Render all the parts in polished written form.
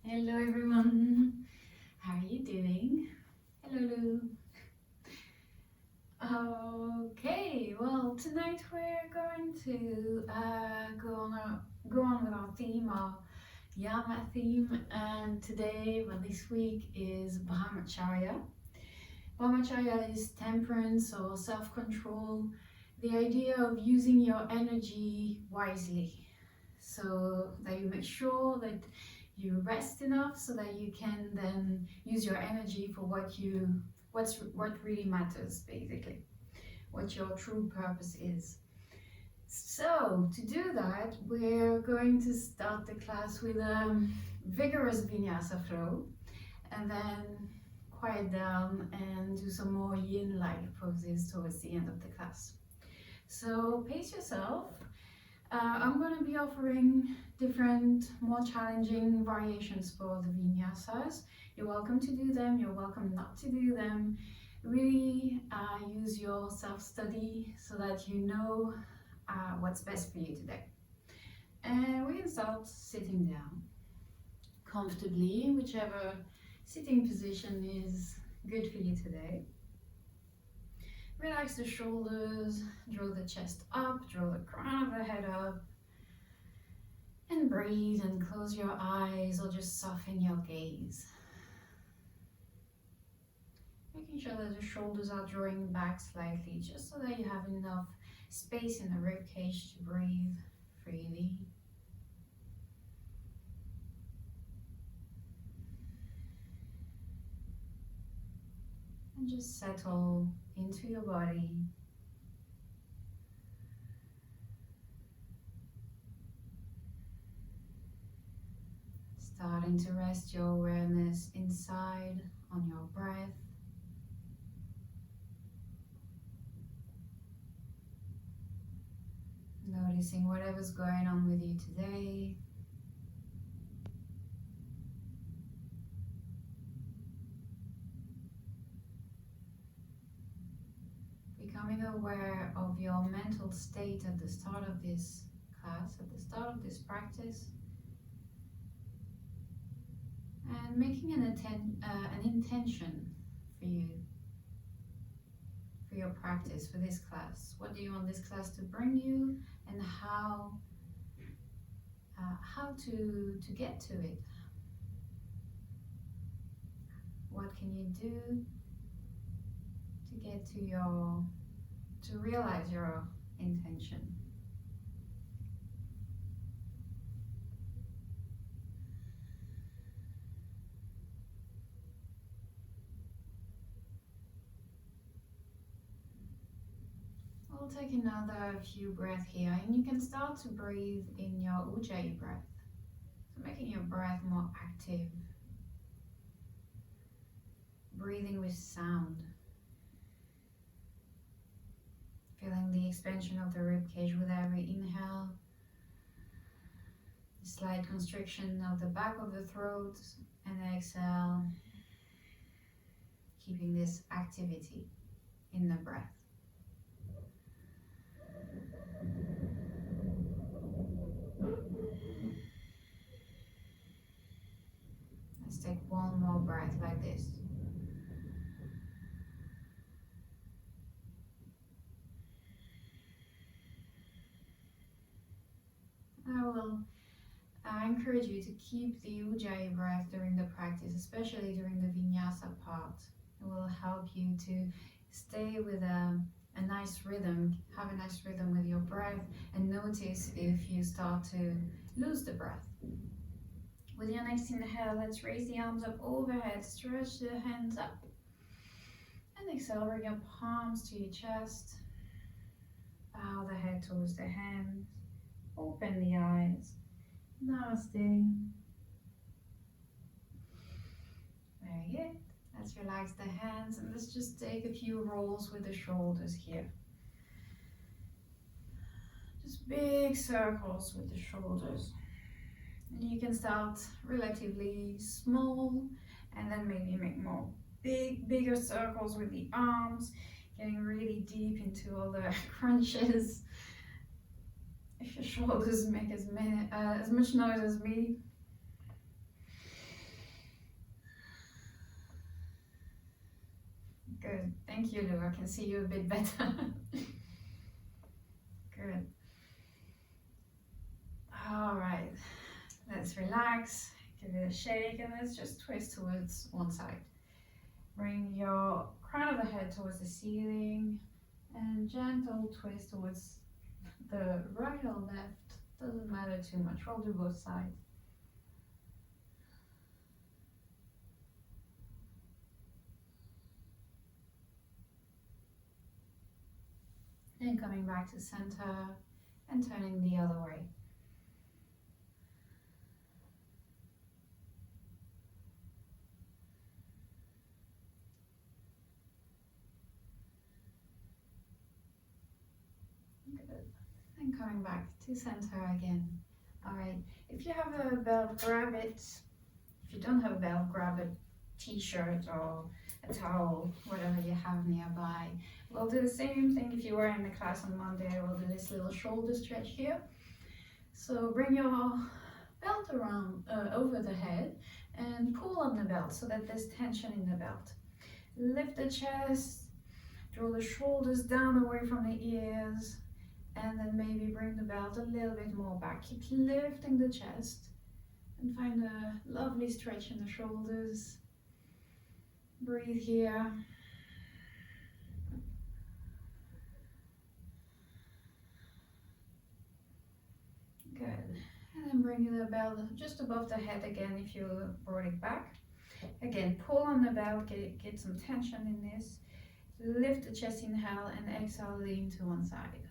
Hello everyone, how are you doing? Hello Lou. Okay, well tonight we're going to go on with our theme, our Yama theme, and today, well this week is Bramacharya. Bramacharya is temperance or self-control, the idea of using your energy wisely, so that you make sure that you rest enough so that you can then use your energy for what really matters, basically what your true purpose is. So to do that, we're going to start the class with a vigorous vinyasa flow, and then quiet down and do some more yin-like poses towards the end of the class. So pace yourself. I'm going to be offering different, more challenging variations for the vinyasas. You're welcome to do them, you're welcome not to do them. Really use your self-study so that you know what's best for you today. And we can start sitting down comfortably, whichever sitting position is good for you today. Relax the shoulders, draw the chest up, draw the crown of the head up, and breathe and close your eyes or just soften your gaze. Making sure that the shoulders are drawing back slightly, just so that you have enough space in the rib cage to breathe freely. And just settle into your body. Starting to rest your awareness inside on your breath. Noticing whatever's going on with you today. Becoming aware of your mental state at the start of this class, at the start of this practice. And making an intention for you, for your practice, for this class. What do you want this class to bring you, and how to get to it? What can you do to get to realize your intention? We'll take another few breaths here, and you can start to breathe in your Ujjayi breath. So making your breath more active. Breathing with sound. Feeling the expansion of the rib cage with every inhale. Slight constriction of the back of the throat, and exhale. Keeping this activity in the breath. Let's take one more breath like this. I encourage you to keep the Ujjayi breath during the practice, especially during the Vinyasa part. It will help you to stay with a nice rhythm, have a nice rhythm with your breath, and notice if you start to lose the breath. With your next inhale, let's raise the arms up overhead, stretch the hands up, and exhale, bring your palms to your chest, bow the head towards the hands, open the eyes. Namaste. Very good. Let's relax the hands, and let's just take a few rolls with the shoulders here. Just big circles with the shoulders. And you can start relatively small, and then maybe make more bigger circles with the arms, getting really deep into all the crunches. If your shoulders make as much noise as me, Good. Thank you, Lou. I can see you a bit better. Good. All right. Let's relax. Give it a shake and let's just twist towards one side. Bring your crown of the head towards the ceiling and gentle twist towards the right or left. Doesn't matter too much. We'll do both sides. And coming back to center and turning the other way. Good. And coming back to center again. All right. If you have a belt, grab it. If you don't have a belt, grab a t-shirt or a towel, whatever you have nearby. We'll do the same thing if you were in the class on Monday. We'll do this little shoulder stretch here. So bring your belt around over the head and pull on the belt so that there's tension in the belt. Lift the chest, draw the shoulders down away from the ears, and then maybe bring the belt a little bit more back. Keep lifting the chest and find a lovely stretch in the shoulders. Breathe here. Good. And then bring the belt just above the head again if you brought it back. Again, pull on the belt, get some tension in this. Lift the chest, inhale, and exhale, lean to one side.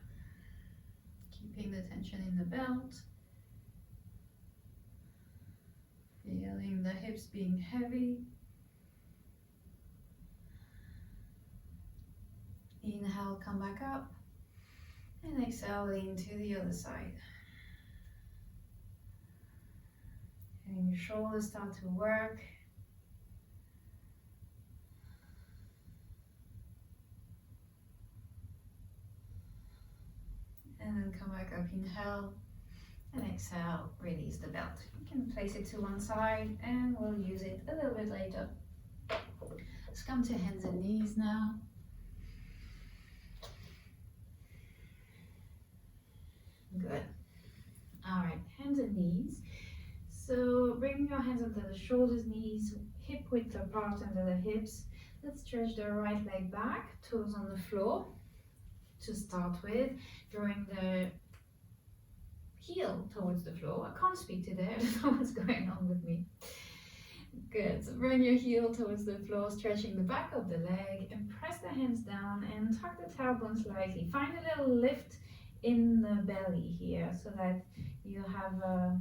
Keeping the tension in the belt. Feeling the hips being heavy. Inhale, come back up. And exhale, lean to the other side. And your shoulders start to work. And then come back up, inhale, and exhale, release the belt. You can place it to one side and we'll use it a little bit later. Let's come to hands and knees now. Good. All right, hands and knees. So bring your hands under the shoulders, knees, hip width apart under the hips. Let's stretch the right leg back, toes on the floor to start with, drawing the heel towards the floor. I can't speak today, I don't know what's going on with me. Good, so bring your heel towards the floor, stretching the back of the leg, and press the hands down and tuck the tailbone slightly. Find a little lift in the belly here so that you have a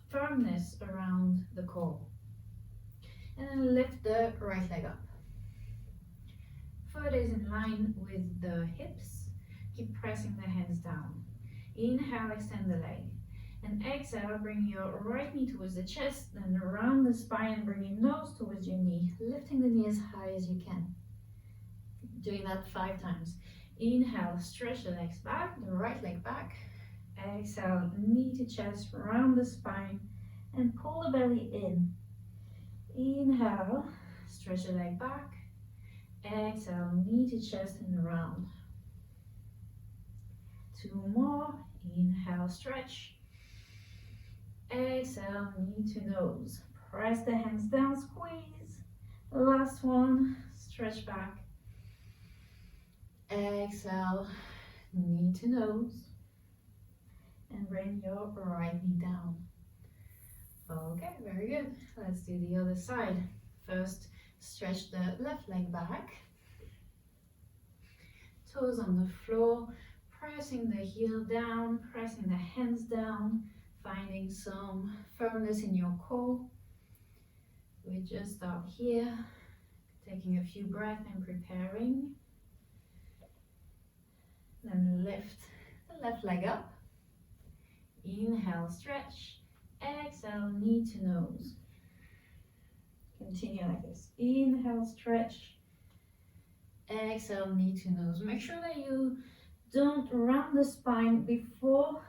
firmness around the core. And then lift the right leg up. Foot is in line with the hips. Keep pressing the hands down. Inhale, extend the leg. And exhale, bring your right knee towards the chest, then around the spine, bring your nose towards your knee, lifting the knee as high as you can. Doing that 5 times. Inhale, stretch the legs back, the right leg back. Exhale, knee to chest, round the spine, and pull the belly in. Inhale, stretch the leg back. Exhale, knee to chest and round. 2 more. Inhale, stretch. Exhale, knee to nose. Press the hands down, squeeze. Last one, stretch back. Exhale, knee to nose. And bring your right knee down. Okay, very good. Let's do the other side. First, stretch the left leg back. Toes on the floor. Pressing the heel down, pressing the hands down, finding some firmness in your core. We just start here, taking a few breaths and preparing. Then lift the left leg up. Inhale, stretch. Exhale, knee to nose. Continue like this. Inhale, stretch. Exhale, knee to nose. Make sure that you don't round the spine before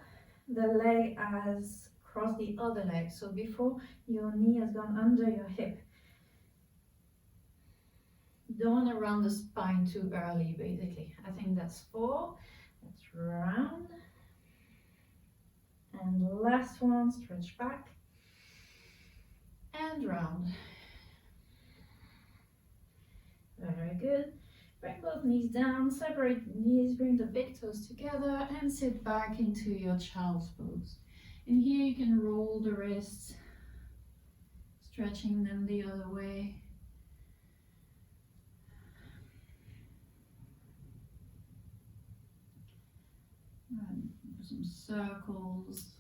the leg has crossed the other leg. So before your knee has gone under your hip. Don't want to round the spine too early, basically. I think that's 4. Let's round. And last one, stretch back. And round. Very good. Bring both knees down, separate the knees, bring the big toes together and sit back into your child's pose. And here you can roll the wrists, stretching them the other way. And some circles.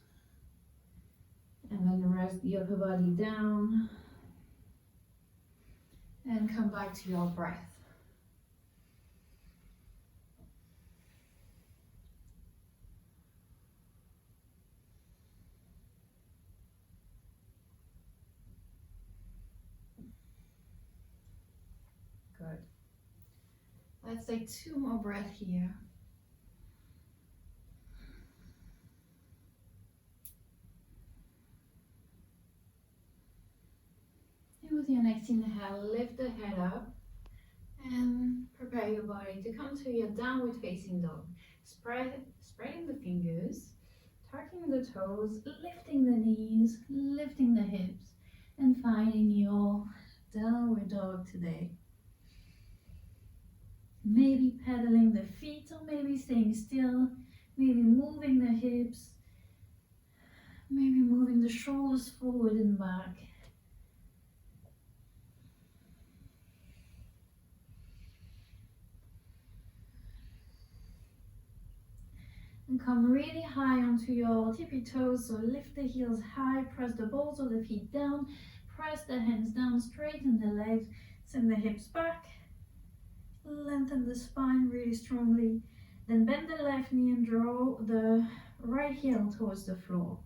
And then rest the upper body down. And come back to your breath. Good. Let's take 2 more breaths here. And with your next inhale, lift the head up and prepare your body to come to your downward facing dog. Spreading the fingers, tucking the toes, lifting the knees, lifting the hips, and finding your downward dog today. Maybe pedaling the feet or maybe staying still, maybe moving the hips, maybe moving the shoulders forward and back. And come really high onto your tippy toes, so lift the heels high, press the balls of the feet down, press the hands down, straighten the legs, send the hips back, lengthen the spine really strongly, then bend the left knee and draw the right heel towards the floor.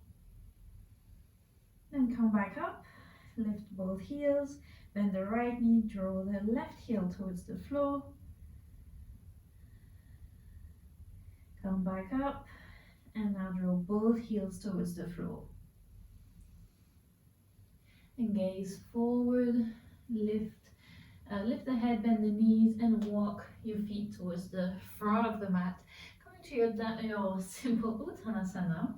Then come back up, lift both heels, bend the right knee, draw the left heel towards the floor. Come back up, and now draw both heels towards the floor. And gaze forward, lift the head, bend the knees, and walk your feet towards the front of the mat. Coming to your simple Uttanasana.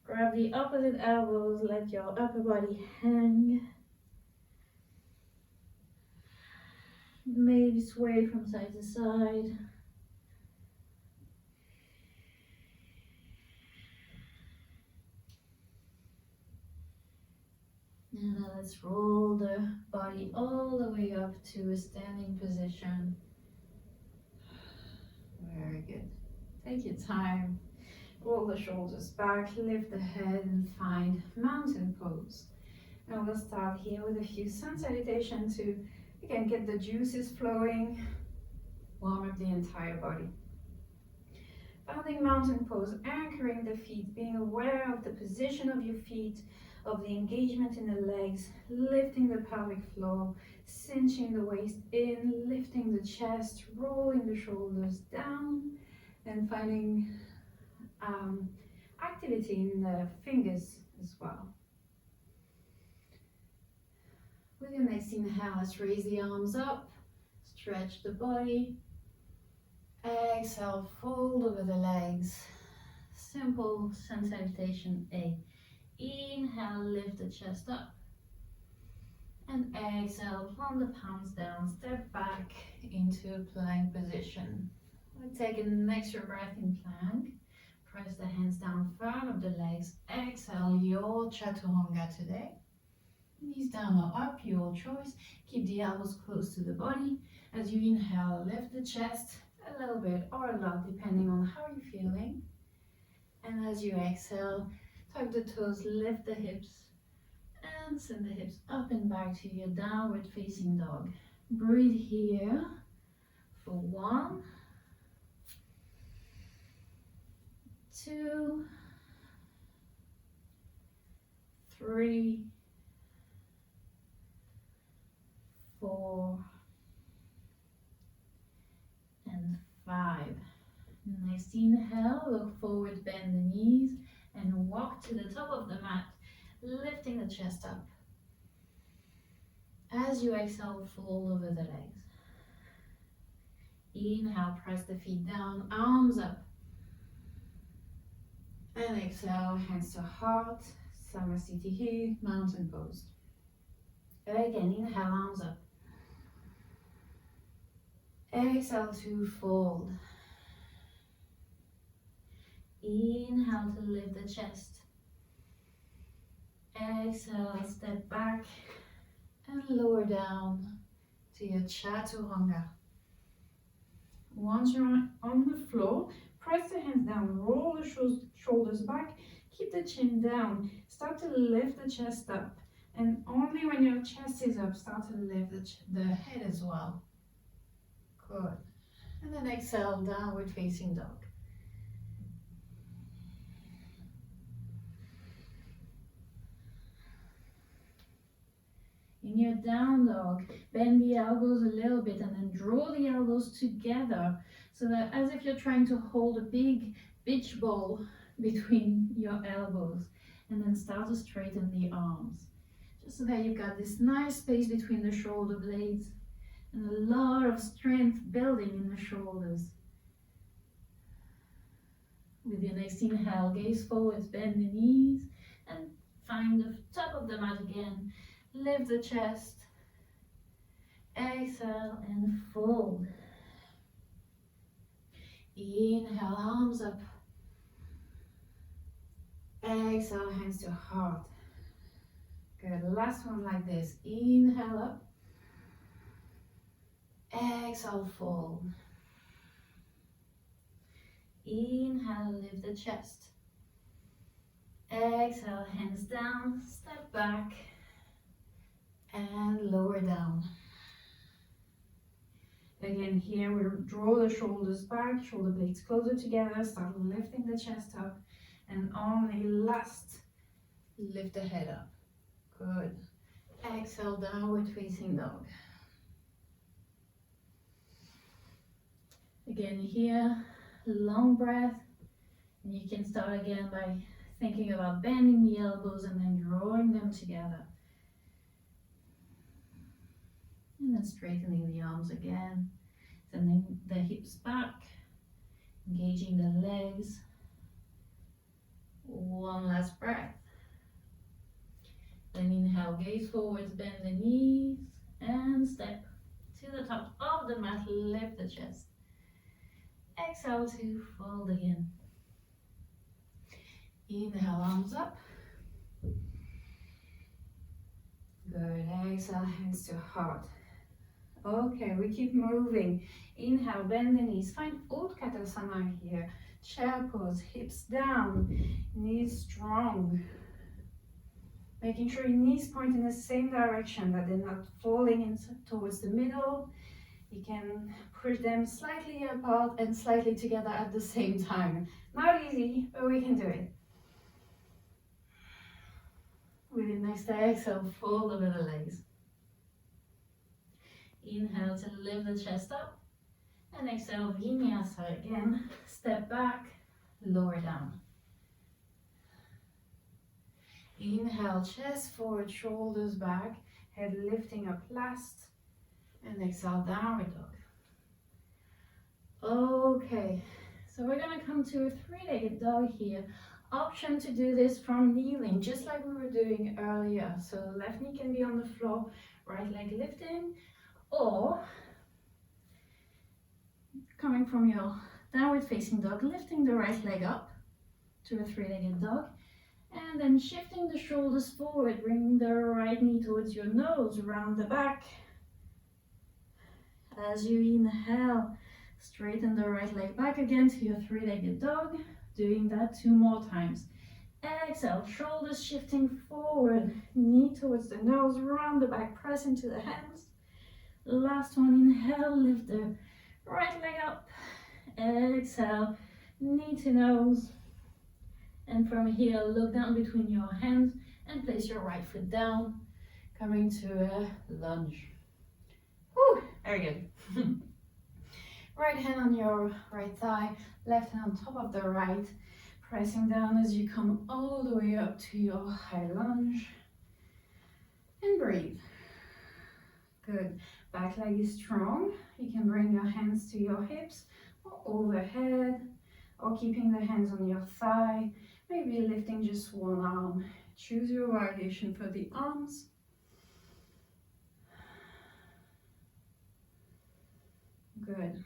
Grab the opposite elbows, let your upper body hang. Maybe sway from side to side. And now let's roll the body all the way up to a standing position. Very good. Take your time. Roll the shoulders back, lift the head and find mountain pose. Now we'll start here with a few sun salutation to, again, get the juices flowing, warm up the entire body. Founding mountain pose, anchoring the feet, being aware of the position of your feet, of the engagement in the legs, lifting the pelvic floor, cinching the waist in, lifting the chest, rolling the shoulders down, and finding activity in the fingers as well. With your next inhale, let's raise the arms up, stretch the body. Exhale, fold over the legs. Simple sun salutation A. Inhale, lift the chest up. And exhale, plant the palms down, step back into plank position. We'll take an extra breath in plank. Press the hands down front of the legs. Exhale, your chaturanga today. Knees down or up, your choice. Keep the elbows close to the body. As you inhale, lift the chest a little bit or a lot, depending on how you're feeling. And as you exhale, tuck the toes, lift the hips, and send the hips up and back to your downward facing dog. Breathe here for 1, 2, 3, 4, and 5. Next inhale, look forward, bend the knees, and walk to the top of the mat, lifting the chest up. As you exhale, fold over the legs. Inhale, press the feet down, arms up. And exhale, hands to heart, Samasthiti, mountain pose. Again, inhale, arms up. Exhale to fold. Inhale to lift the chest. Exhale, step back and lower down to your chaturanga. Once you're on the floor, press the hands down, roll the shoulders back, keep the chin down, start to lift the chest up, and only when your chest is up, start to lift the head as well. Good. And then exhale, downward facing dog. In your down dog, bend the elbows a little bit and then draw the elbows together so that as if you're trying to hold a big beach ball between your elbows, and then start to straighten the arms. Just so that you've got this nice space between the shoulder blades and a lot of strength building in the shoulders. With your next inhale, gaze forwards, bend the knees, and find the top of the mat again. Lift the chest. Exhale and fold. Inhale, arms up. Exhale, hands to heart. Good. Last one like this. Inhale up. Exhale, fold. Inhale, lift the chest. Exhale, hands down, step back, and lower down. Again, here we'll draw the shoulders back, shoulder blades closer together, start lifting the chest up, and only last, lift the head up. Good. Exhale, downward facing dog. Again, here, long breath, and you can start again by thinking about bending the elbows and then drawing them together. And then straightening the arms again, sending the hips back, engaging the legs. One last breath. Then inhale, gaze forwards, bend the knees, and step to the top of the mat, lift the chest. Exhale to fold again. Inhale, arms up. Good. Exhale, hands to heart. Okay, we keep moving. Inhale, bend the knees. Find Utkatasana here. Chair pose, hips down, knees strong. Making sure your knees point in the same direction, that they're not falling in towards the middle. You can push them slightly apart and slightly together at the same time. Not easy, but we can do it. With the next exhale, fold over the legs. Inhale to lift the chest up. And exhale, Vinyasa again. Step back, lower down. Inhale, chest forward, shoulders back, head lifting up last. And exhale, downward dog. Okay, so we're going to come to a three-legged dog here. Option to do this from kneeling, just like we were doing earlier. So left knee can be on the floor, right leg lifting, or coming from your downward facing dog, lifting the right leg up to a three-legged dog, and then shifting the shoulders forward, bringing the right knee towards your nose, around the back. As you inhale, straighten the right leg back again to your three-legged dog. Doing that 2 more times. Exhale, shoulders shifting forward, knee towards the nose, round the back, press into the hands. Last one, inhale, lift the right leg up. Exhale, knee to nose. And from here, look down between your hands and place your right foot down, coming to a lunge. Whew, very good. Right hand on your right thigh, left hand on top of the right, pressing down as you come all the way up to your high lunge. And breathe. Good. Back leg is strong. You can bring your hands to your hips or overhead, or keeping the hands on your thigh, maybe lifting just one arm. Choose your variation for the arms. Good.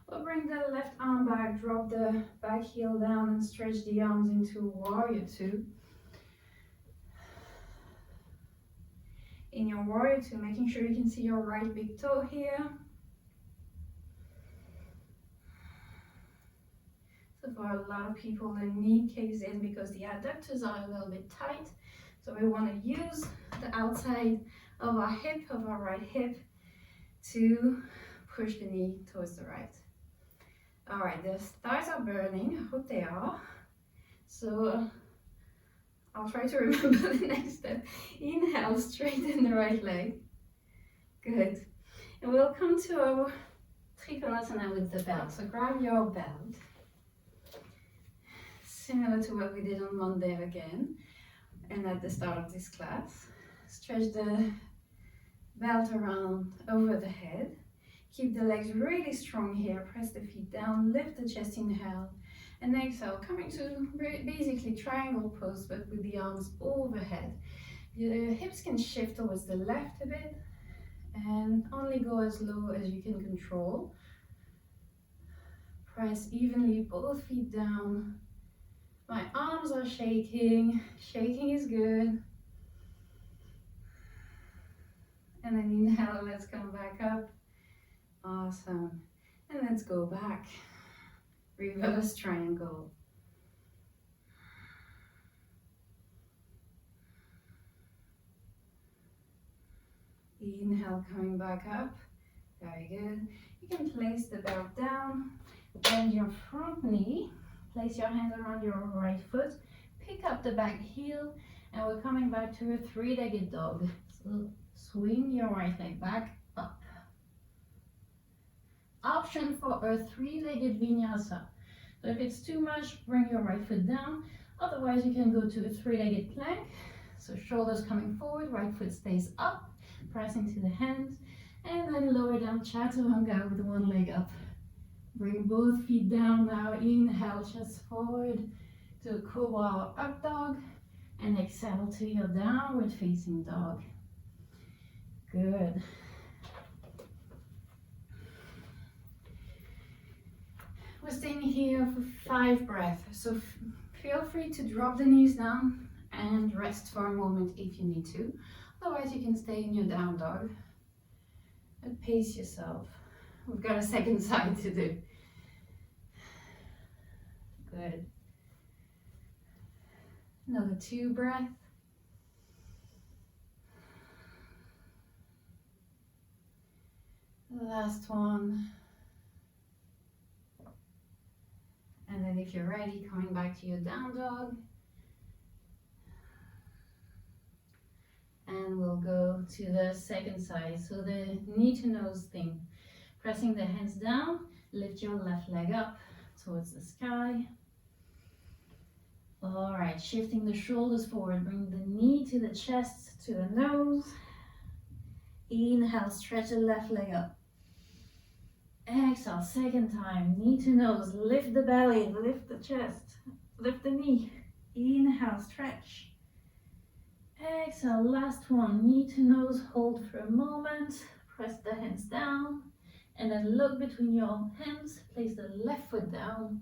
We'll bring the left arm back, drop the back heel down and stretch the arms into warrior two. In your warrior two, making sure you can see your right big toe here. So for a lot of people, the knee caves in because the adductors are a little bit tight. So we want to use the outside of our hip, of our right hip, to push the knee towards the right. All right, the thighs are burning. I hope they are. So I'll try to remember the next step. Inhale, straighten the right leg. Good. And we'll come to our Trikonasana with the belt. So grab your belt. Similar to what we did on Monday again, and at the start of this class. Stretch the belt around over the head. Keep the legs really strong here. Press the feet down, lift the chest, inhale, and exhale. Coming to basically triangle pose, but with the arms overhead. The hips can shift towards the left a bit, and only go as low as you can control. Press evenly both feet down. My arms are shaking. Shaking is good. And then inhale, let's come back up. Awesome. And let's go back. Reverse triangle. Inhale, coming back up. Very good. You can place the belt down. Bend your front knee. Place your hands around your right foot. Pick up the back heel. And we're coming back to a three-legged dog. So swing your right leg back up. Option for a three-legged vinyasa. So if it's too much, bring your right foot down. Otherwise, you can go to a three-legged plank. So shoulders coming forward, right foot stays up, press into the hands, and then lower down chaturanga with one leg up. Bring both feet down now. Inhale, chest forward to cobra or up dog, and exhale to your downward facing dog. Good. We're staying here for 5 breaths, so feel free to drop the knees down and rest for a moment if you need to. Otherwise, you can stay in your down dog. But pace yourself. We've got a second side to do. Good. Another 2 breaths. Last one. And then if you're ready, coming back to your down dog. And we'll go to the second side. So the knee to nose thing. Pressing the hands down, lift your left leg up towards the sky. All right, shifting the shoulders forward, bring the knee to the chest, to the nose. Inhale, stretch the left leg up. Exhale, second time, knee to nose, lift the belly, lift the chest, lift the knee. Inhale, stretch. Exhale, last one, knee to nose, hold for a moment, press the hands down, and then look between your hands, place the left foot down,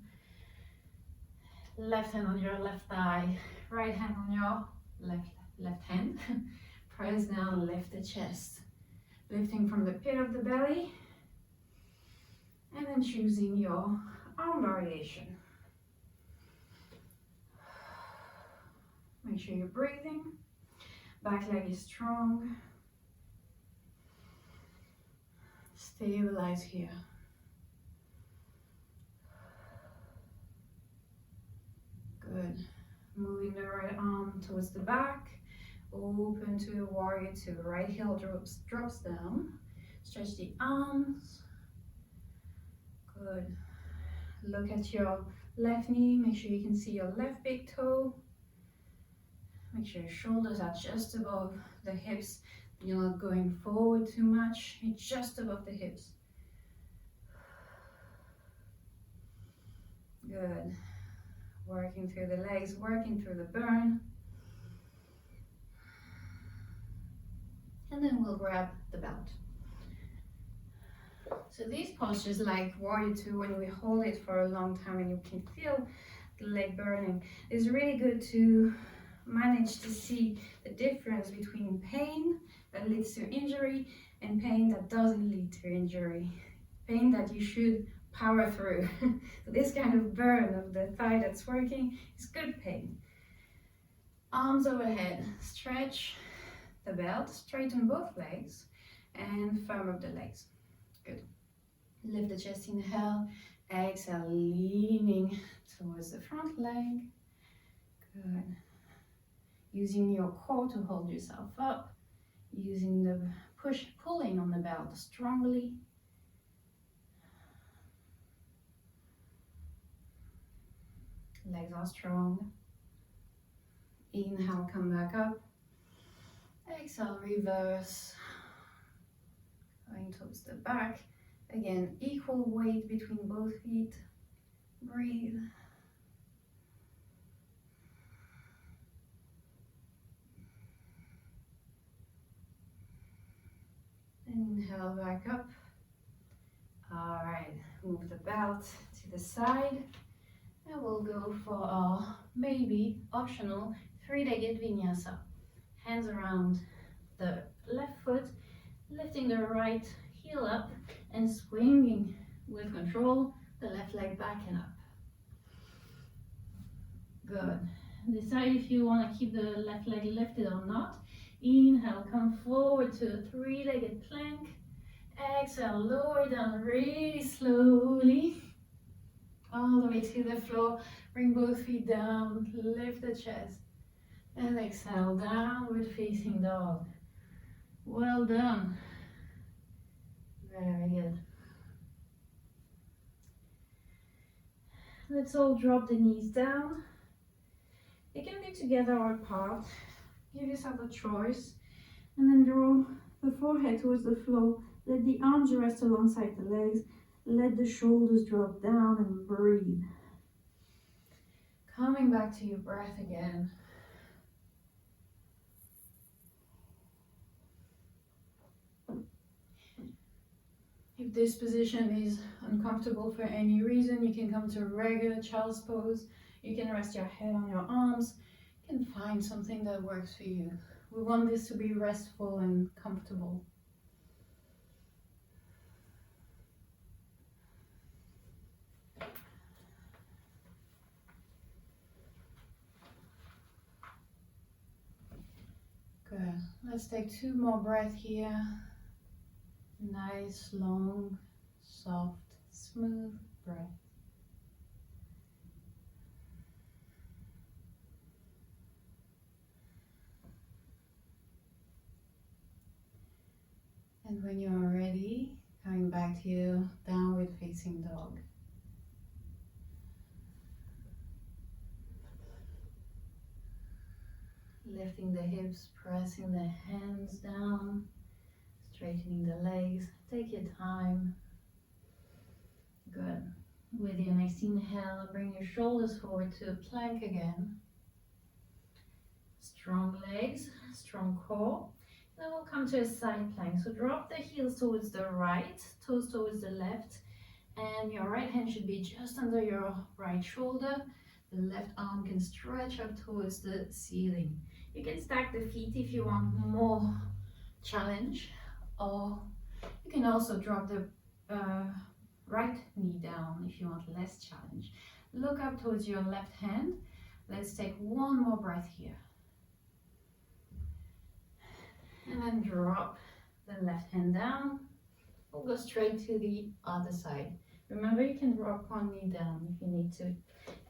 left hand on your left thigh, right hand on your left hand, press down, lift the chest, lifting from the pit of the belly, and then choosing your arm variation. Make sure you're breathing. Back leg is strong. Stabilize here. Good. Moving the right arm towards the back. Open to a warrior two. Right heel drops down. Stretch the arms. Good. Look at your left knee. Make sure you can see your left big toe. Make sure your shoulders are just above the hips. You're not going forward too much, it's just above the hips. Good. Working through the legs, working through the burn. And then we'll grab the belt. So these postures like Warrior 2, when we hold it for a long time and you can feel the leg burning, is really good to manage to see the difference between pain that leads to injury and pain that doesn't lead to injury. Pain that you should power through. So this kind of burn of the thigh that's working is good pain. Arms overhead, stretch the belt, straighten both legs and firm up the legs. Good. Lift the chest, inhale, exhale, leaning towards the front leg. Good. Using your core to hold yourself up, using the pulling on the belt strongly. Legs are strong. Inhale, come back up. Exhale, reverse. Going towards the back. Again, equal weight between both feet. Breathe. Inhale, back up. All right, move the belt to the side. And we'll go for our maybe optional 3-legged vinyasa. Hands around the left foot, lifting the right heel up and swinging with control the left leg back and up. Good. Decide if you want to keep the left leg lifted or not. Inhale, come forward to a 3-legged plank. Exhale, lower down really slowly. All the way to the floor. Bring both feet down, lift the chest. And exhale, downward facing dog. Well done. Very good. Let's all drop the knees down. You can be together or apart. Give yourself a choice. And then draw the forehead towards the floor. Let the arms rest alongside the legs. Let the shoulders drop down and breathe. Coming back to your breath again. If this position is uncomfortable for any reason, you can come to a regular child's pose. You can rest your head on your arms. You can find something that works for you. We want this to be restful and comfortable. Good. Let's take 2 more breaths here. Nice, long, soft, smooth breath. And when you're ready, coming back to your downward facing dog. Lifting the hips, pressing the hands down, straightening the legs. Take your time. Good. With your next inhale, bring your shoulders forward to a plank again. Strong legs, strong core. Then we'll come to a side plank. So drop the heels towards the right, toes towards the left, and your right hand should be just under your right shoulder. The left arm can stretch up towards the ceiling. You can stack the feet if you want more challenge, or you can also drop the right knee down if you want less challenge. Look up towards your left hand. Let's take 1 more breath here. And then drop the left hand down. We'll go straight to the other side. Remember, you can drop 1 knee down if you need to.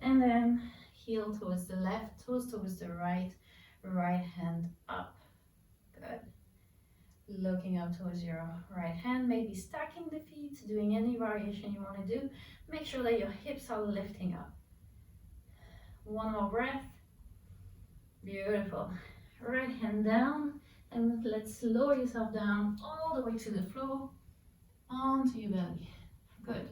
And then heel towards the left, toes towards the right, right hand up. Good. Looking up towards your right hand, maybe stacking the feet, doing any variation you want to do. Make sure that your hips are lifting up. 1 more breath. Beautiful. Right hand down, And let's lower yourself down all the way to the floor, onto your belly. Good.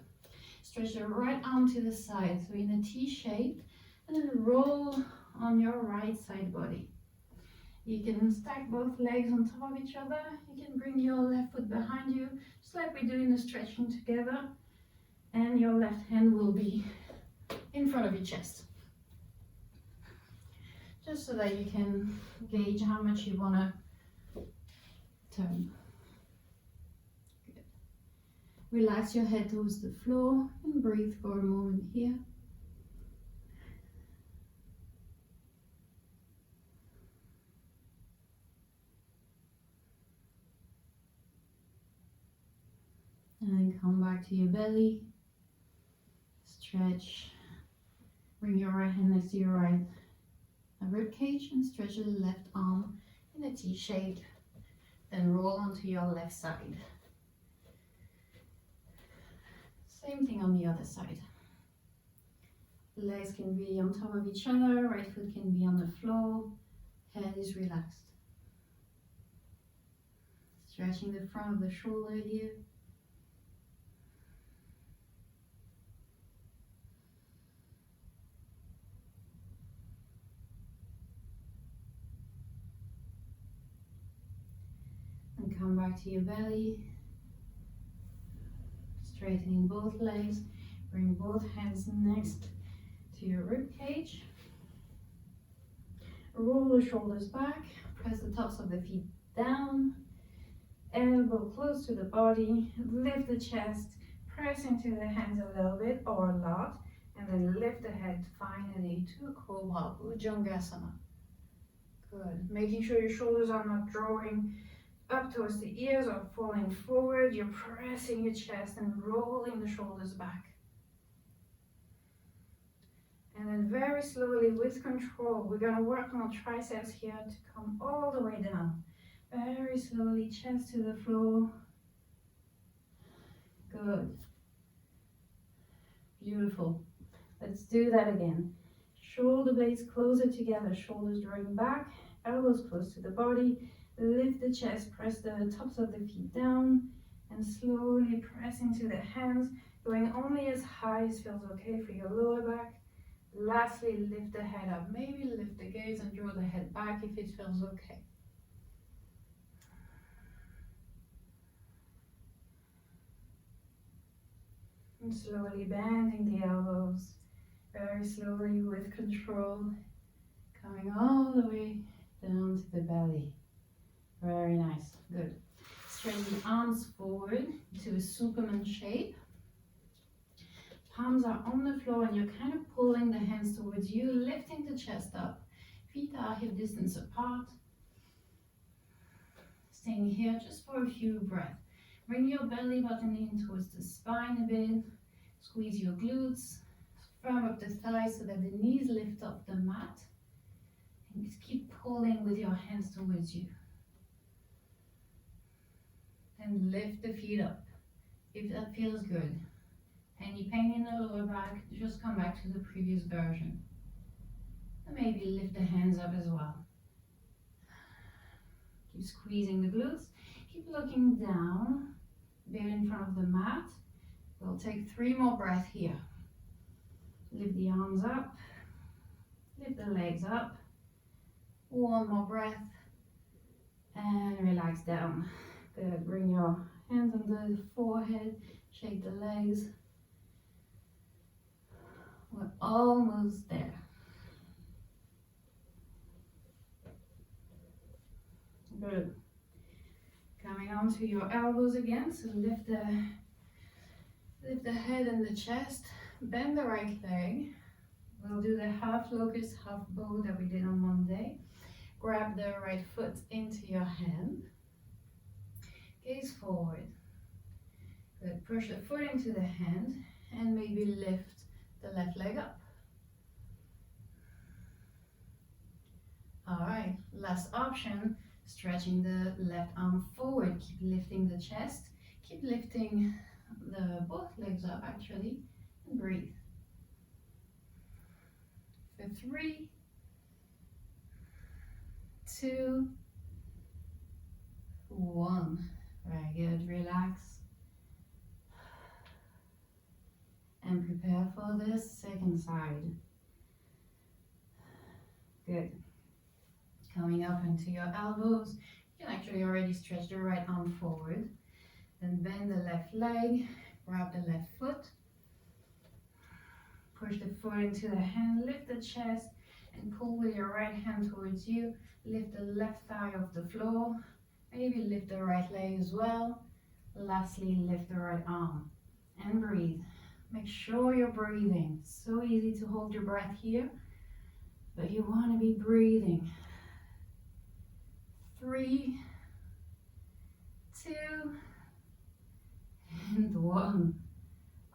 Stretch your right arm to the side, so in a T shape, and then roll on your right side body. You can stack both legs on top of each other. You can bring your left foot behind you, just like we're doing the stretching together. And your left hand will be in front of your chest. Just so that you can gauge how much you want to turn. Good. Relax your head towards the floor and breathe for a moment here. And then come back to your belly. Stretch. Bring your right hand next to your right rib cage and stretch your left arm in a T shape. Then roll onto your left side. Same thing on the other side. Legs can be on top of each other, right foot can be on the floor, head is relaxed. Stretching the front of the shoulder here. And come back to your belly. Straightening both legs. Bring both hands next to your rib cage. Roll the shoulders back. Press the tops of the feet down. Elbow close to the body. Lift the chest. Press into the hands a little bit or a lot. And then lift the head finally to a Cobra Bhujangasana. Good. Making sure your shoulders are not drawing up towards the ears or falling forward. You're pressing your chest and rolling the shoulders back. And then very slowly, with control, we're going to work on our triceps here to come all the way down. Very slowly, chest to the floor. Good. Beautiful. Let's do that again. Shoulder blades closer together, shoulders drawing back, elbows close to the body. Lift the chest, press the tops of the feet down, and slowly press into the hands, going only as high as feels okay for your lower back. Lastly, lift the head up. Maybe lift the gaze and draw the head back if it feels okay. And slowly bending the elbows, very slowly with control, coming all the way down to the belly. Very nice, good. Straighten the arms forward to a Superman shape. Palms are on the floor and you're kind of pulling the hands towards you, lifting the chest up. Feet are hip distance apart. Staying here just for a few breaths. Bring your belly button in towards the spine a bit. Squeeze your glutes. Firm up the thighs so that the knees lift off the mat. And just keep pulling with your hands towards you. And lift the feet up if that feels good. Any pain in the lower back, just come back to the previous version. And maybe lift the hands up as well. Keep squeezing the glutes. Keep looking down, a bit in front of the mat. We'll take 3 more breaths here. Lift the arms up. Lift the legs up. 1 more breath. And relax down. Good. Bring your hands on the forehead. Shake the legs. We're almost there. Good. Coming onto your elbows again. So lift the head and the chest. Bend the right leg. We'll do the half locust, half bow that we did on Monday. Grab the right foot into your hand. Gaze forward. Good. Push the foot into the hand and maybe lift the left leg up. All right, last option, stretching the left arm forward. Keep lifting the chest. Keep lifting both legs up actually, and breathe. For 3, 2, relax. And prepare for this second side. Good. Coming up into your elbows. You can actually already stretch the right arm forward. Then bend the left leg, grab the left foot. Push the foot into the hand, lift the chest, and pull with your right hand towards you. Lift the left thigh off the floor. Maybe lift the right leg as well. Lastly, lift the right arm. And breathe. Make sure you're breathing. So easy to hold your breath here, but you want to be breathing. 3, 2, and 1.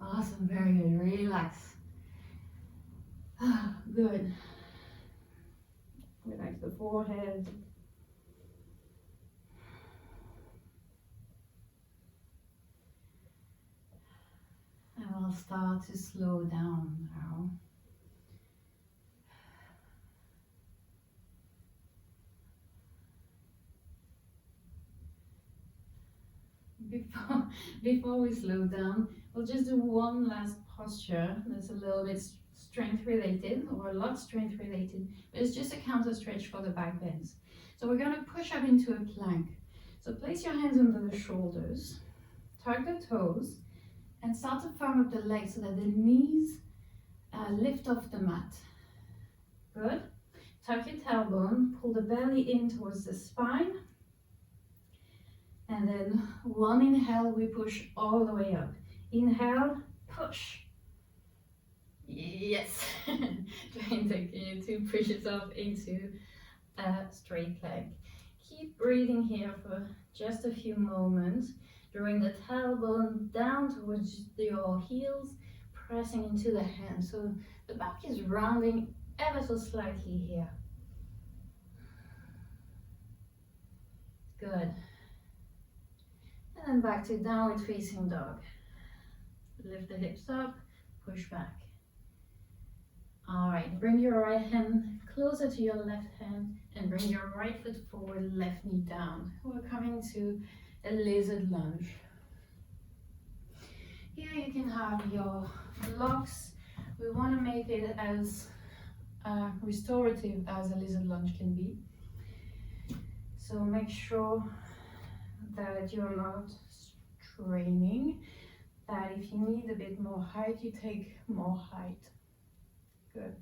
Awesome, very good. Relax. Good. Relax the forehead. And we'll start to slow down now. Before we slow down, we'll just do one last posture that's a little bit strength related, or a lot strength related, but it's just a counter stretch for the back bends. So we're going to push up into a plank. So place your hands under the shoulders, tuck the toes, and start to firm up the legs so that the knees lift off the mat. Good. Tuck your tailbone, pull the belly in towards the spine. And then one inhale, we push all the way up. Inhale, push. Yes. Trying to push yourself into a straight leg. Keep breathing here for just a few moments. Drawing the tailbone down towards your heels, pressing into the hands. So the back is rounding ever so slightly here. Good. And then back to downward facing dog. Lift the hips up, push back. All right, bring your right hand closer to your left hand and bring your right foot forward, left knee down. We're coming to a lizard lunge. Here you can have your blocks. We want to make it as restorative as a lizard lunge can be. So make sure that you're not straining, that if you need a bit more height, you take more height. Good.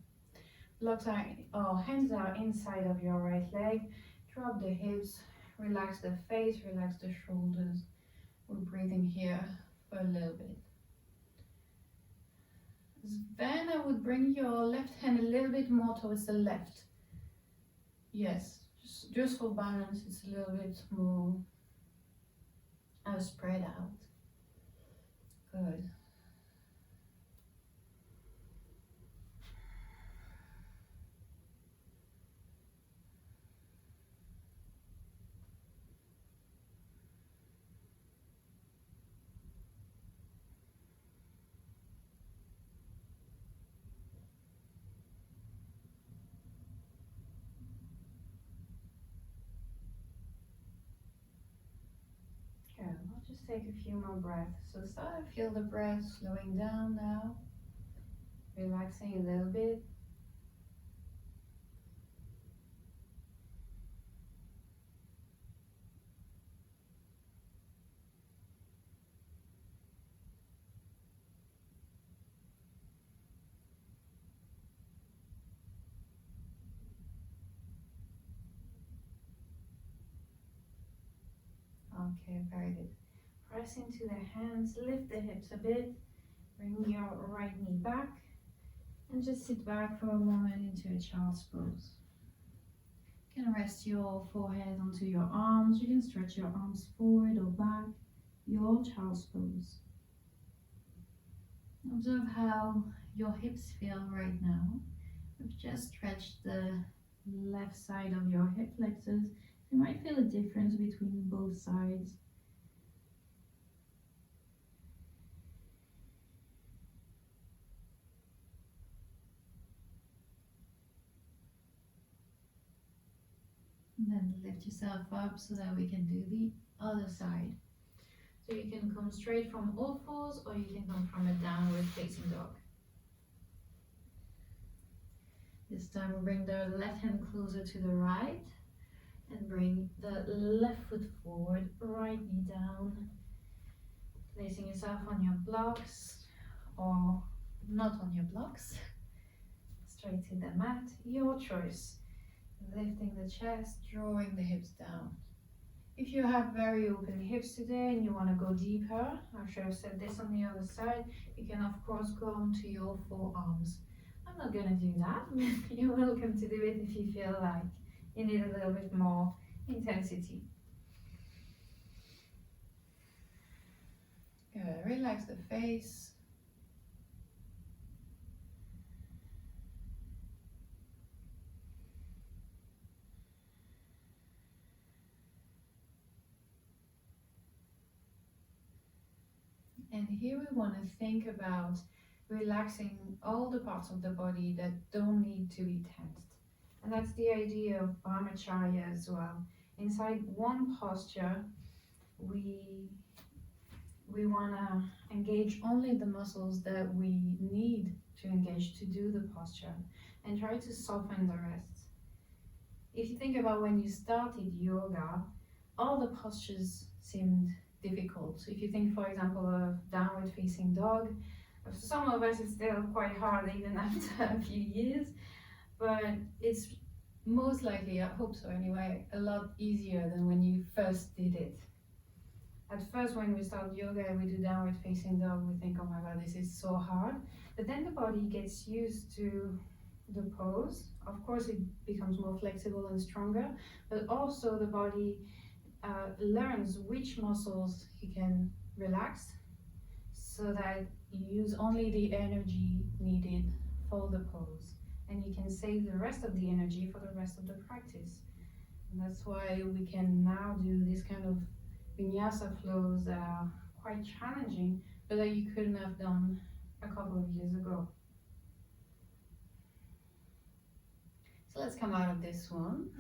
Blocks are, or hands are inside of your right leg. Drop the hips, relax the face, relax the shoulders. We're breathing here for a little bit. Then I would bring your left hand a little bit more towards the left. Yes, just for balance, it's a little bit more spread out. Good. I'll just take a few more breaths. So start to feel the breath slowing down now, relaxing a little bit. Okay, very good. Press into the hands, lift the hips a bit, bring your right knee back, and just sit back for a moment into a child's pose. You can rest your forehead onto your arms. You can stretch your arms forward or back, your child's pose. Observe how your hips feel right now. We've just stretched the left side of your hip flexors. You might feel a difference between both sides. And then lift yourself up so that we can do the other side. So you can come straight from all fours or you can come from a downward facing dog. This time we bring the left hand closer to the right and bring the left foot forward, right knee down, placing yourself on your blocks or not on your blocks, straight to the mat, your choice. Lifting the chest, drawing the hips down. If you have very open hips today and you want to go deeper, I should have said this on the other side, you can of course go onto your forearms. I'm not going to do that. You're welcome to do it if you feel like you need a little bit more intensity. Good. Relax the face. And here we want to think about relaxing all the parts of the body that don't need to be tensed. And that's the idea of Bramacharya as well. Inside one posture, we want to engage only the muscles that we need to engage to do the posture and try to soften the rest. If you think about when you started yoga, all the postures seemed difficult. So if you think, for example, of downward facing dog, for some of us it's still quite hard even after a few years, but it's most likely, I hope so anyway, a lot easier than when you first did it. At first when we start yoga and we do downward facing dog, we think, oh my god, this is so hard. But then the body gets used to the pose. Of course it becomes more flexible and stronger, but also the body learns which muscles you can relax so that you use only the energy needed for the pose, and you can save the rest of the energy for the rest of the practice. And that's why we can now do this kind of Vinyasa flows that are quite challenging, but that you couldn't have done a couple of years ago. So let's come out of this one,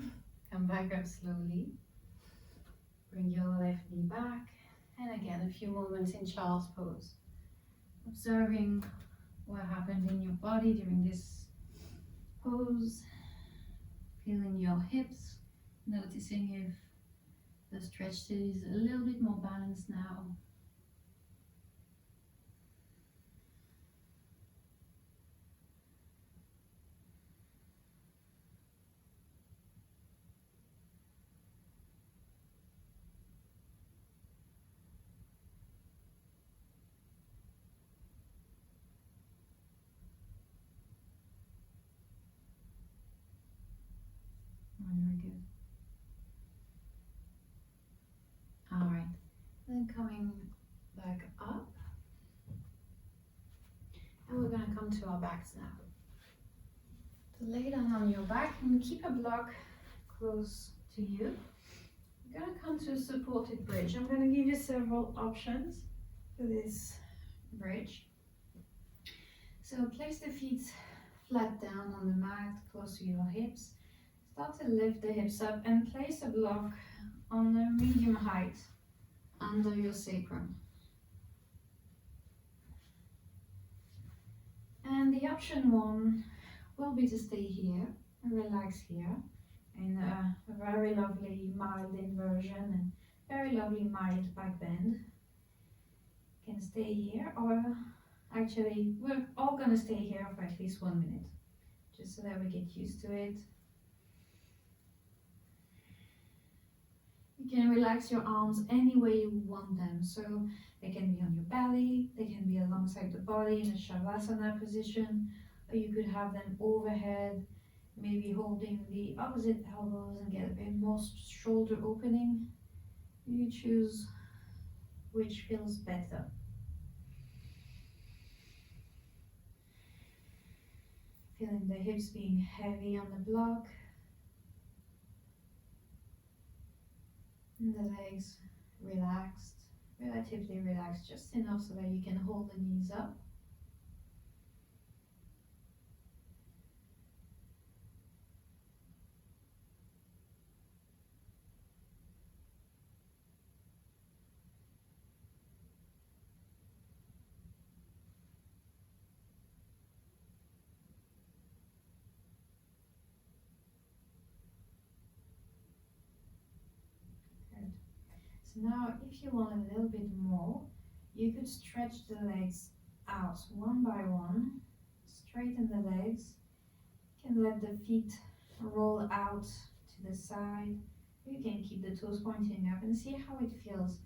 come back up slowly. Bring your left knee back, and again a few moments in child's pose. Observing what happened in your body during this pose, feeling your hips, noticing if the stretch is a little bit more balanced now. Very good. All right, then coming back up, and we're going to come to our backs now. So lay down on your back and keep a block close to you. We're going to come to a supported bridge. I'm going to give you several options for this bridge. So place the feet flat down on the mat, close to your hips. Start to lift the hips up and place a block on a medium height under your sacrum. And the option one will be to stay here, relax here, in a very lovely mild inversion and very lovely mild back bend. You can stay here, or actually we're all going to stay here for at least 1 minute, just so that we get used to it. You can relax your arms any way you want them, so they can be on your belly, they can be alongside the body in a shavasana position, or you could have them overhead, maybe holding the opposite elbows and get a bit more shoulder opening. You choose which feels better. Feeling the hips being heavy on the block. And the legs relaxed, relatively relaxed, just enough so that you can hold the knees up. So now if you want a little bit more, you could stretch the legs out one by one, straighten the legs. You can let the feet roll out to the side. You can keep the toes pointing up and see how it feels.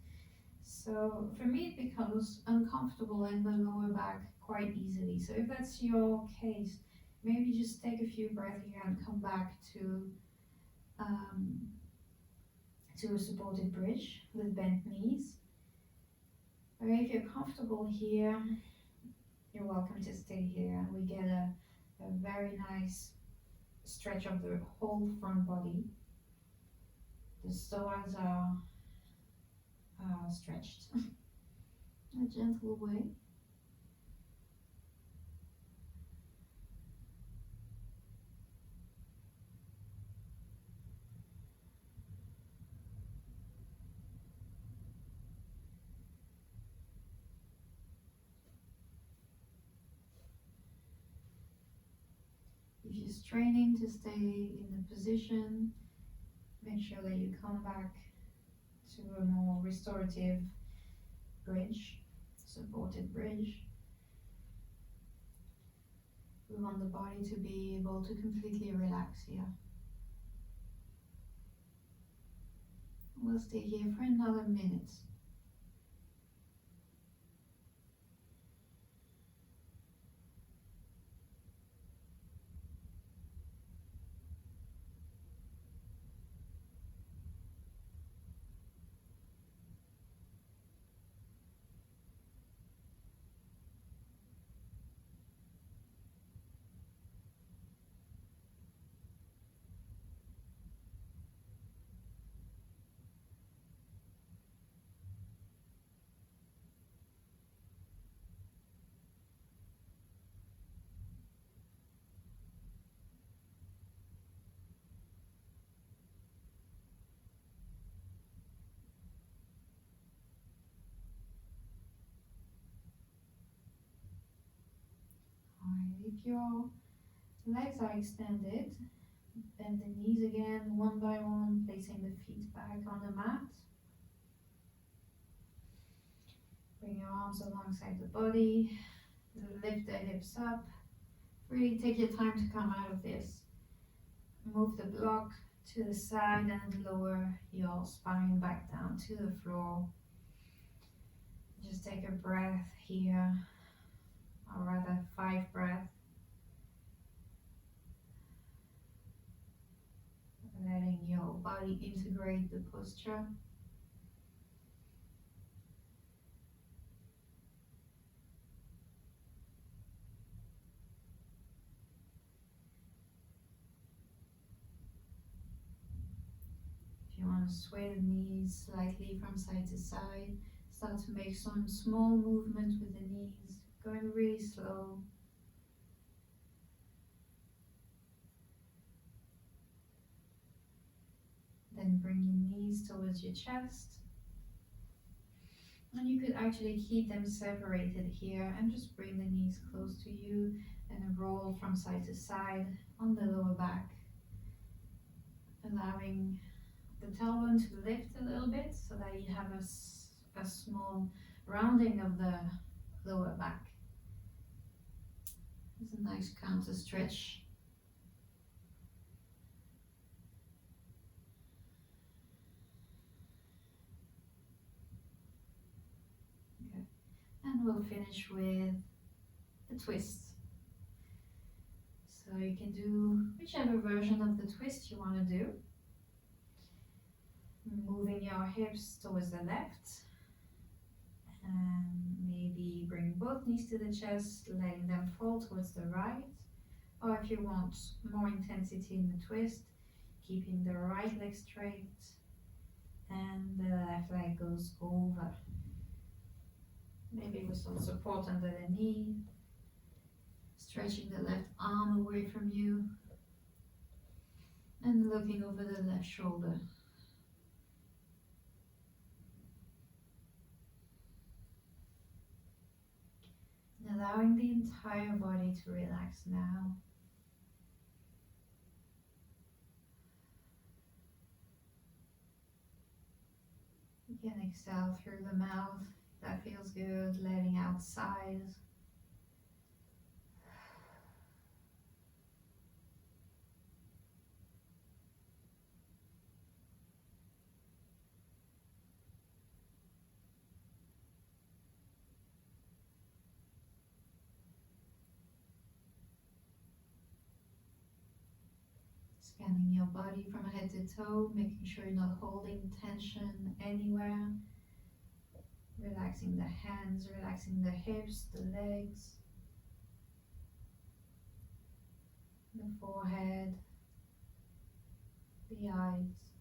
So for me, it becomes uncomfortable in the lower back quite easily. So if that's your case, maybe just take a few breaths here and come back um, to a supported bridge with bent knees. Or if you're comfortable here, you're welcome to stay here. And we get a very nice stretch of the whole front body. The psoas are stretched in a gentle way. If you're straining to stay in the position, make sure that you come back to a more restorative bridge, supported bridge. We want the body to be able to completely relax here. We'll stay here for another minute. Alright, if your legs are extended, bend the knees again, one by one, placing the feet back on the mat. Bring your arms alongside the body, lift the hips up. Really take your time to come out of this. Move the block to the side and lower your spine back down to the floor. Just take a breath here, or rather 5 breaths. Letting your body integrate the posture. If you want to sway the knees slightly from side to side, start to make some small movements with the knees, going really slow. Then bring your knees towards your chest. And you could actually keep them separated here and just bring the knees close to you and roll from side to side on the lower back, allowing the tailbone to lift a little bit so that you have a small rounding of the lower back. It's a nice counter stretch. Okay. And we'll finish with the twist. So you can do whichever version of the twist you want to do. Moving your hips towards the left, and maybe bring both knees to the chest, letting them fall towards the right. Or if you want more intensity in the twist, keeping the right leg straight and the left leg goes over. Maybe with some support under the knee, stretching the left arm away from you and looking over the left shoulder. Allowing the entire body to relax now. You can exhale through the mouth. That feels good. Letting out sighs. Scanning your body from head to toe, making sure you're not holding tension anywhere. Relaxing the hands, relaxing the hips, the legs, the forehead, the eyes.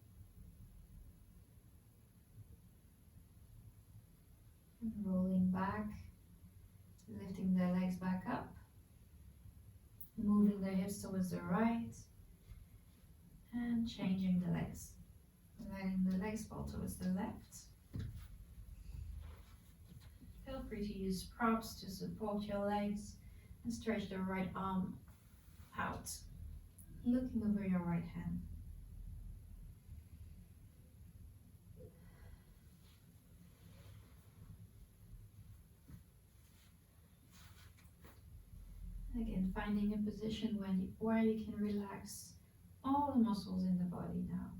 And rolling back, lifting the legs back up, moving the hips towards the right, and changing the legs. Letting the legs fall towards the left. Feel free to use props to support your legs and stretch the right arm out, looking over your right hand. Again, finding a position where you can relax all the muscles in the body now.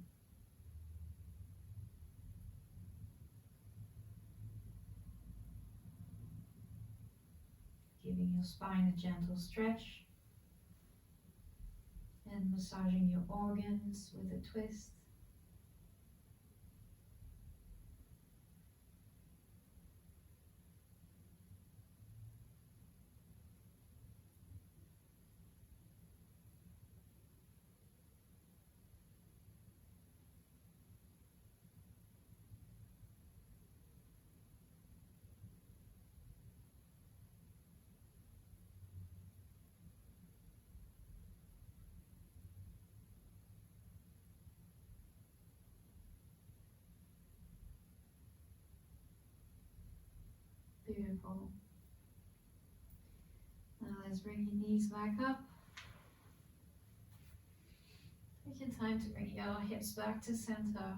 Giving your spine a gentle stretch and massaging your organs with a twist. Beautiful. Now let's bring your knees back up. Take your time to bring your hips back to center.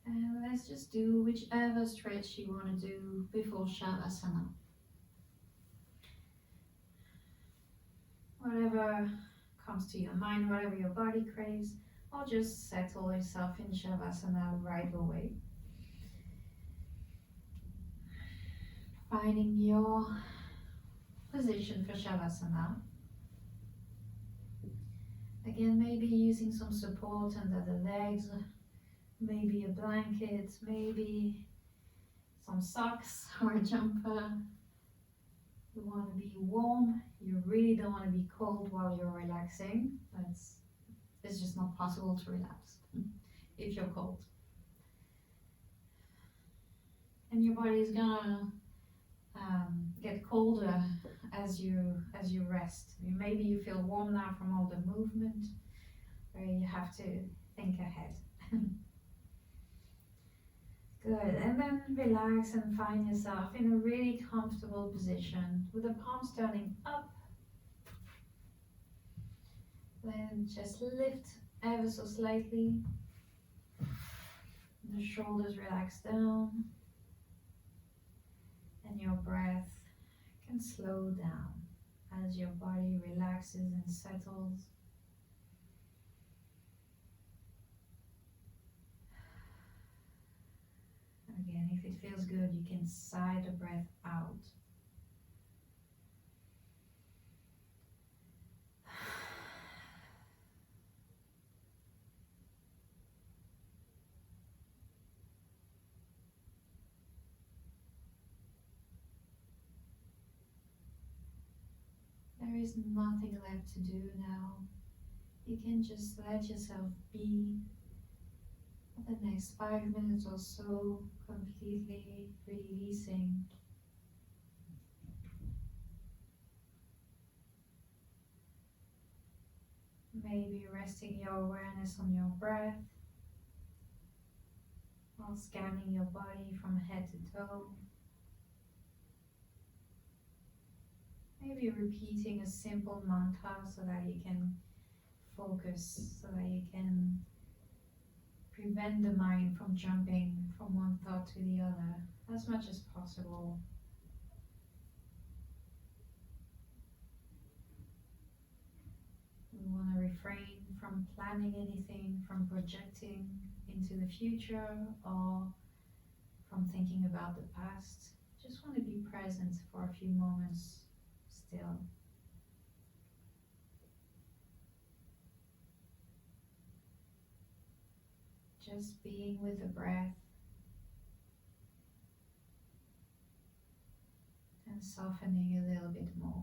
And let's just do whichever stretch you want to do before Shavasana. Whatever comes to your mind, whatever your body craves, or just settle yourself in Shavasana right away. Finding your position for Shavasana. Again, maybe using some support under the legs, maybe a blanket, maybe some socks or a jumper. You want to be warm, you really don't want to be cold while you're relaxing. It's just not possible to relax if you're cold. And your body is gonna get colder as you rest. Maybe you feel warm now from all the movement, or you have to think ahead. Good, and then relax and find yourself in a really comfortable position with the palms turning up. Then just lift ever so slightly. The shoulders relax down. And your breath can slow down as your body relaxes and settles. Again, if it feels good, you can sigh the breath out. There is nothing left to do now. You can just let yourself be for the next 5 minutes or so, completely releasing. Maybe resting your awareness on your breath while scanning your body from head to toe. Maybe repeating a simple mantra so that you can focus, so that you can prevent the mind from jumping from one thought to the other as much as possible. We want to refrain from planning anything, from projecting into the future, or from thinking about the past. Just want to be present for a few moments still. Just being with the breath and softening a little bit more.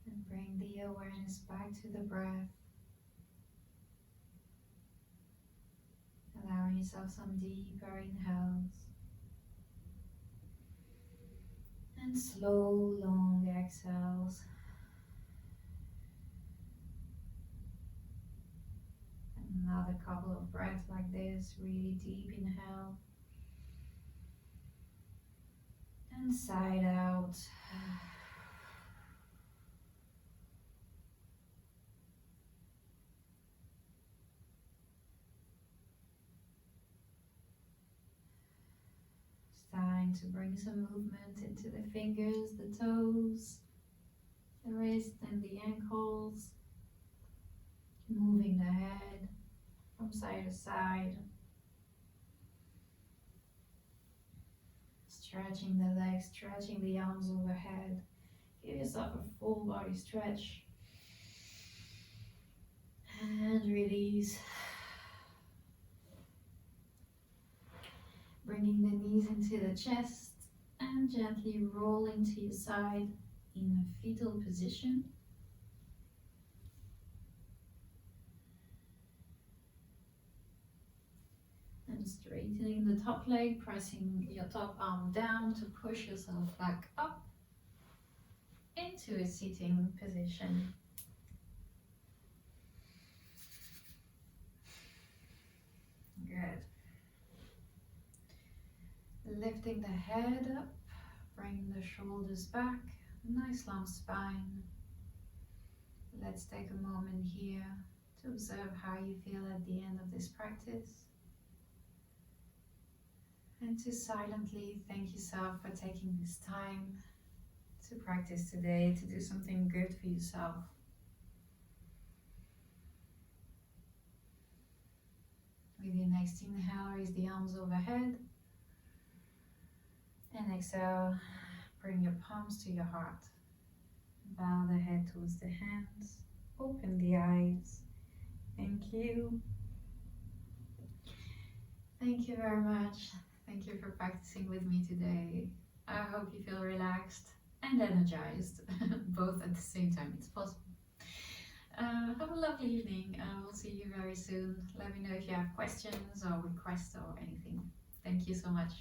And bring the awareness back to the breath. Allowing yourself some deeper inhales and slow, long exhales. And another couple of breaths like this, really deep inhale and side out. Time to bring some movement into the fingers, the toes, the wrist and the ankles. Moving the head from side to side. Stretching the legs, stretching the arms overhead. Give yourself a full body stretch. And release. Bringing the knees into the chest and gently rolling to your side in a fetal position. And straightening the top leg, pressing your top arm down to push yourself back up into a sitting position. Good. Lifting the head up, bring the shoulders back, nice long spine. Let's take a moment here to observe how you feel at the end of this practice. And to silently thank yourself for taking this time to practice today, to do something good for yourself. With your next inhale, raise the arms overhead. And exhale, bring your palms to your heart. Bow the head towards the hands. Open the eyes. Thank you. Thank you very much. Thank you for practicing with me today. I hope you feel relaxed and energized, both at the same time. It's possible. Have a lovely evening. We'll see you very soon. Let me know if you have questions or requests or anything. Thank you so much.